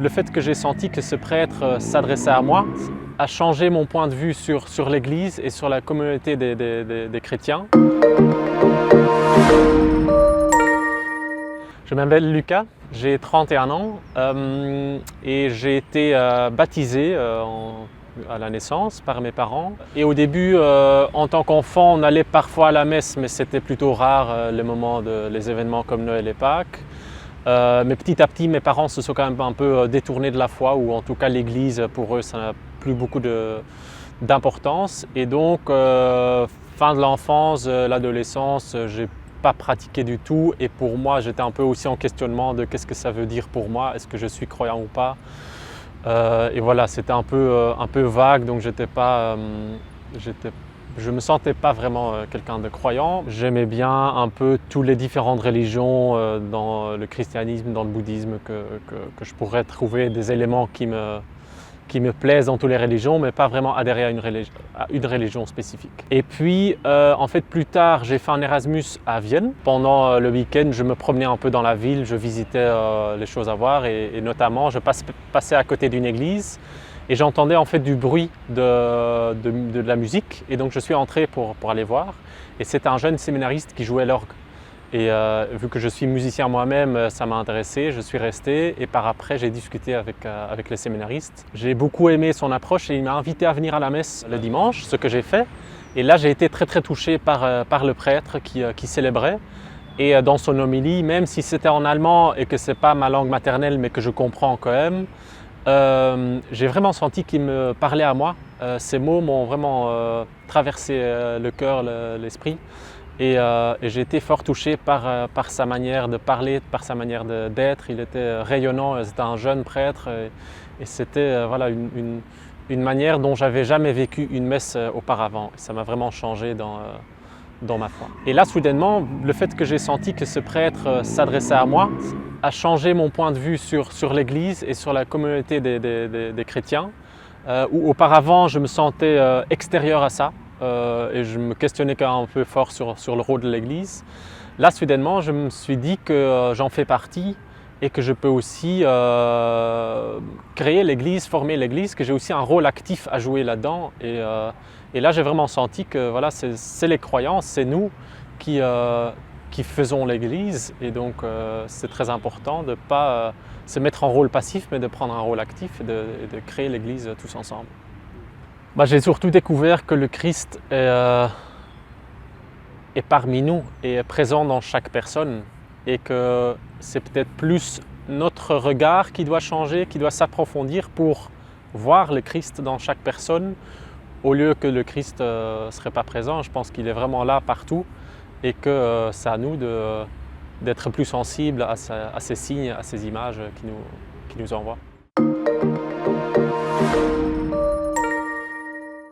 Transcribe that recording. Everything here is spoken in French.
Le fait que j'ai senti que ce prêtre s'adressait à moi a changé mon point de vue sur l'Église et sur la communauté des chrétiens. Je m'appelle Lucas, j'ai 31 ans et j'ai été baptisé à la naissance par mes parents. Et au début, en tant qu'enfant, on allait parfois à la messe, mais c'était plutôt rare les événements comme Noël et Pâques. Mais petit à petit, mes parents se sont quand même un peu détournés de la foi, ou en tout cas l'Église, pour eux, ça n'a plus beaucoup d'importance. Et donc, fin de l'enfance, l'adolescence, j'ai pas pratiqué du tout. Et pour moi, j'étais un peu aussi en questionnement de qu'est-ce que ça veut dire pour moi, est-ce que je suis croyant ou pas. Et voilà, c'était un peu vague, donc je me sentais pas vraiment quelqu'un de croyant. J'aimais bien un peu toutes les différentes religions dans le christianisme, dans le bouddhisme, que je pourrais trouver des éléments qui me plaisent dans toutes les religions, mais pas vraiment adhérer à une religion spécifique. Et puis, en fait, plus tard, j'ai fait un Erasmus à Vienne. Pendant le week-end, je me promenais un peu dans la ville, je visitais les choses à voir et notamment, je passais à côté d'une église et j'entendais en fait du bruit de la musique. Et donc, je suis entré pour aller voir. Et c'était un jeune séminariste qui jouait l'orgue. Et vu que je suis musicien moi-même, ça m'a intéressé, je suis resté et par après j'ai discuté avec les séminaristes. J'ai beaucoup aimé son approche et il m'a invité à venir à la messe le dimanche, ce que j'ai fait. Et là j'ai été très touché par le prêtre qui célébrait. Et dans son homélie, même si c'était en allemand et que ce n'est pas ma langue maternelle mais que je comprends quand même, j'ai vraiment senti qu'il me parlait à moi. Ces mots m'ont vraiment traversé le cœur, l'esprit. Et j'ai été fort touché par sa manière de parler, par sa manière d'être. Il était rayonnant, c'était un jeune prêtre et c'était voilà, une manière dont j'avais jamais vécu une messe auparavant. Ça m'a vraiment changé dans ma foi. Et là, soudainement, le fait que j'ai senti que ce prêtre s'adressait à moi a changé mon point de vue sur l'Église et sur la communauté des chrétiens, où auparavant je me sentais extérieur à ça. Et je me questionnais quand même un peu fort sur le rôle de l'Église. Là, soudainement, je me suis dit que j'en fais partie et que je peux aussi créer l'Église, former l'Église, que j'ai aussi un rôle actif à jouer là-dedans. Et là, j'ai vraiment senti que voilà, c'est les croyants, c'est nous qui faisons l'Église. Et donc, c'est très important de ne pas se mettre en rôle passif, mais de prendre un rôle actif et de créer l'Église tous ensemble. J'ai surtout découvert que le Christ est parmi nous et est présent dans chaque personne et que c'est peut-être plus notre regard qui doit changer, qui doit s'approfondir pour voir le Christ dans chaque personne au lieu que le Christ ne serait pas présent. Je pense qu'il est vraiment là partout et que c'est à nous d'être plus sensibles à ces signes, à ces images qu'il nous envoie.